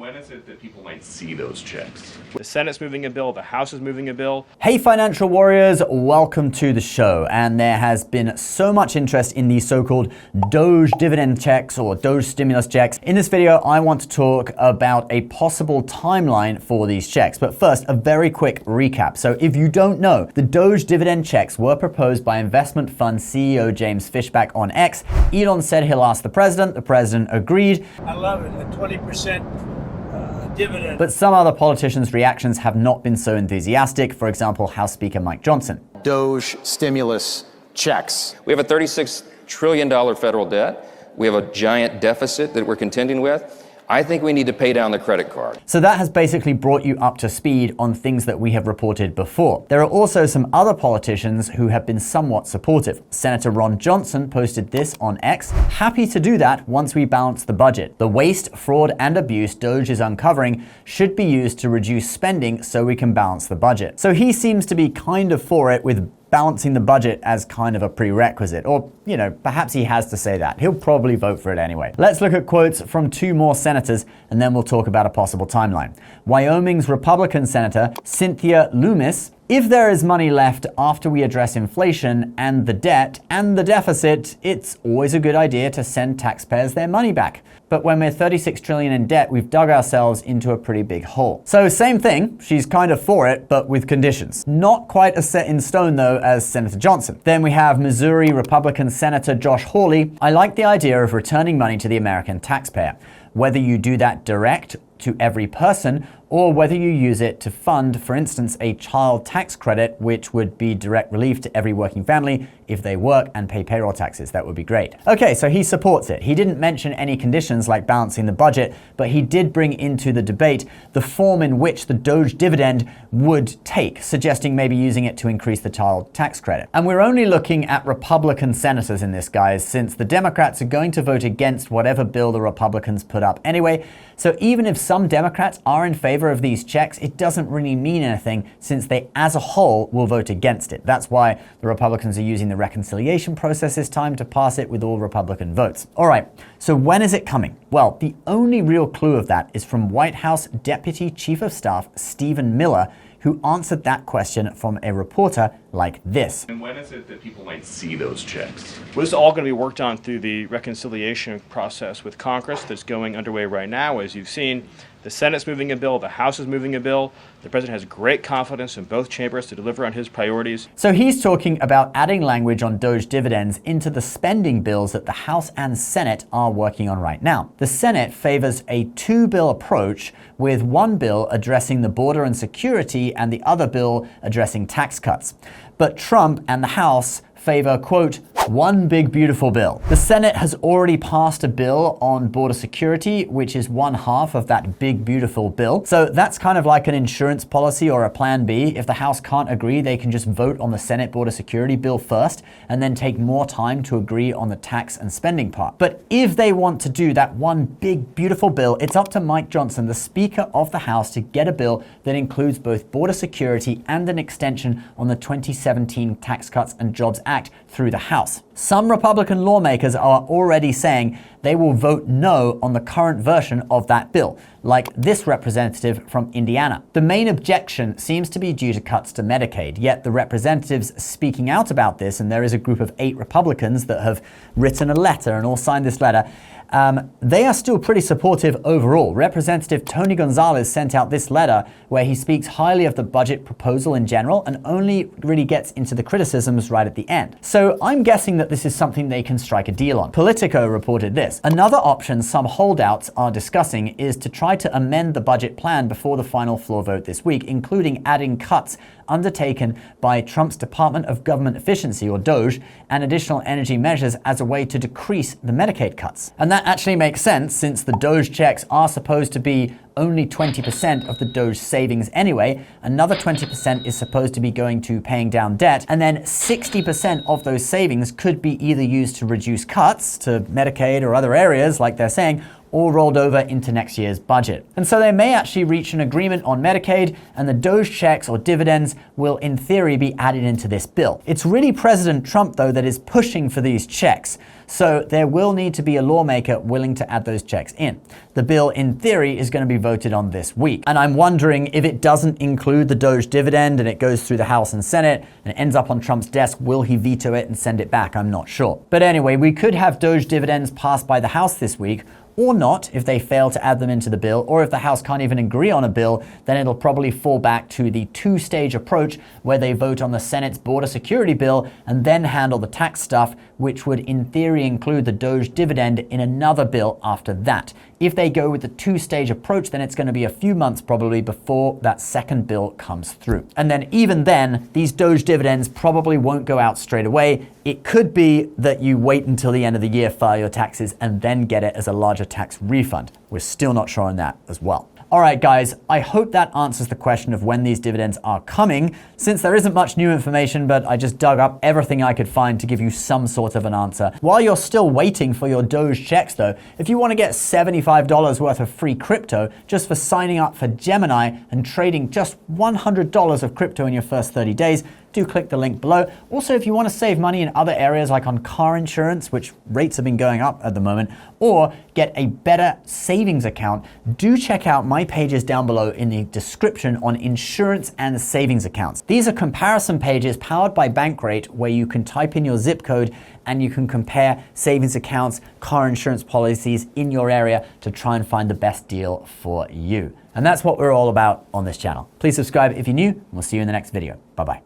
when is it that people might see those checks? The Senate's moving a bill, the House is moving a bill. Hey financial warriors, welcome to the show. And there has been so much interest in the so-called DOGE dividend checks or DOGE stimulus checks. In this video, I want to talk about a possible timeline for these checks. But first, a very quick recap. So if you don't know, the DOGE dividend checks were proposed by investment fund CEO James Fishback on X. Elon said he'll ask the president agreed. I love it, a 20% dividend. But some other politicians' reactions have not been so enthusiastic. For example, House Speaker Mike Johnson. DOGE stimulus checks. We have a $36 trillion federal debt. We have a giant deficit that we're contending with. I think we need to pay down the credit card. So that has basically brought you up to speed on things that we have reported before. There are also some other politicians who have been somewhat supportive. Senator Ron Johnson posted this on X. Happy to do that once we balance the budget. The waste, fraud, and abuse DOGE is uncovering should be used to reduce spending so we can balance the budget. So he seems to be kind of for it, with balancing the budget as kind of a prerequisite. Or, you know, perhaps he has to say that. He'll probably vote for it anyway. Let's look at quotes from two more senators, and then we'll talk about a possible timeline. Wyoming's Republican Senator Cynthia Loomis: if there is money left after we address inflation and the debt and the deficit, it's always a good idea to send taxpayers their money back. But when we're 36 trillion in debt, we've dug ourselves into a pretty big hole. So same thing, she's kind of for it, but with conditions. Not quite as set in stone though as Senator Johnson. Then we have Missouri Republican Senator Josh Hawley. I like the idea of returning money to the American taxpayer. Whether you do that direct to every person, or whether you use it to fund, for instance, a child tax credit, which would be direct relief to every working family if they work and pay payroll taxes. That would be great. Okay, so he supports it. He didn't mention any conditions like balancing the budget, but he did bring into the debate the form in which the DOGE dividend would take, suggesting maybe using it to increase the child tax credit. And we're only looking at Republican senators in this, guys, since the Democrats are going to vote against whatever bill the Republicans put up anyway. So even if some Democrats are in favor of these checks, it doesn't really mean anything, since they as a whole will vote against it. That's why the Republicans are using the reconciliation process this time to pass it with all Republican votes. All right, so when is it coming? Well, the only real clue of that is from White House Deputy Chief of Staff Stephen Miller, who answered that question from a reporter like this. And when is it that people might see those checks? Well, this is all going to be worked on through the reconciliation process with Congress that's going underway right now. As you've seen, the Senate's moving a bill, the House is moving a bill. The president has great confidence in both chambers to deliver on his priorities. So he's talking about adding language on DOGE dividends into the spending bills that the House and Senate are working on right now. The Senate favors a two-bill approach, with one bill addressing the border and security and the other bill addressing tax cuts. But Trump and the House favor, quote, one big beautiful bill. The Senate has already passed a bill on border security, which is one half of that big beautiful bill. So that's kind of like an insurance policy or a plan B. If the House can't agree, they can just vote on the Senate border security bill first and then take more time to agree on the tax and spending part. But if they want to do that one big beautiful bill, it's up to Mike Johnson, the Speaker of the House, to get a bill that includes both border security and an extension on the 2017 Tax Cuts and Jobs Act through the House. Some Republican lawmakers are already saying they will vote no on the current version of that bill, like this representative from Indiana. The main objection seems to be due to cuts to Medicaid, yet the representatives speaking out about this, and there is a group of 8 Republicans that have written a letter and all signed this letter, they are still pretty supportive overall. Representative Tony Gonzalez sent out this letter where he speaks highly of the budget proposal in general and only really gets into the criticisms right at the end. So I'm guessing that this is something they can strike a deal on. Politico reported this. Another option some holdouts are discussing is to try to amend the budget plan before the final floor vote this week, including adding cuts undertaken by Trump's Department of Government Efficiency, or DOGE, and additional energy measures as a way to decrease the Medicaid cuts. And that actually makes sense, since the DOGE checks are supposed to be only 20% of the DOGE savings anyway. Another 20% is supposed to be going to paying down debt, and then 60% of those savings could be either used to reduce cuts to Medicaid or other areas, like they're saying, all rolled over into next year's budget. And so they may actually reach an agreement on Medicaid, and the DOGE checks or dividends will in theory be added into this bill. It's really President Trump, though, that is pushing for these checks. So there will need to be a lawmaker willing to add those checks in. The bill, in theory, is going to be voted on this week. And I'm wondering if it doesn't include the DOGE dividend and it goes through the House and Senate and it ends up on Trump's desk, will he veto it and send it back? I'm not sure. But anyway, we could have DOGE dividends passed by the House this week, or not if they fail to add them into the bill, or if the House can't even agree on a bill, then it'll probably fall back to the two-stage approach where they vote on the Senate's border security bill and then handle the tax stuff, which would in theory include the DOGE dividend in another bill after that. If they go with the two-stage approach, then it's going to be a few months probably before that second bill comes through. And then even then, these DOGE dividends probably won't go out straight away. It could be that you wait until the end of the year, file your taxes, and then get it as a larger tax refund. We're still not sure on that as well. All right, guys, I hope that answers the question of when these dividends are coming. Since there isn't much new information, but I just dug up everything I could find to give you some sort of an answer. While you're still waiting for your DOGE checks, though, if you want to get $75 worth of free crypto just for signing up for Gemini and trading just $100 of crypto in your first 30 days, do click the link below. Also, if you want to save money in other areas like on car insurance, which rates have been going up at the moment, or get a better savings account, do check out my pages down below in the description on insurance and savings accounts. These are comparison pages powered by Bankrate where you can type in your zip code and you can compare savings accounts, car insurance policies in your area to try and find the best deal for you. And that's what we're all about on this channel. Please subscribe if you're new, and we'll see you in the next video. Bye-bye.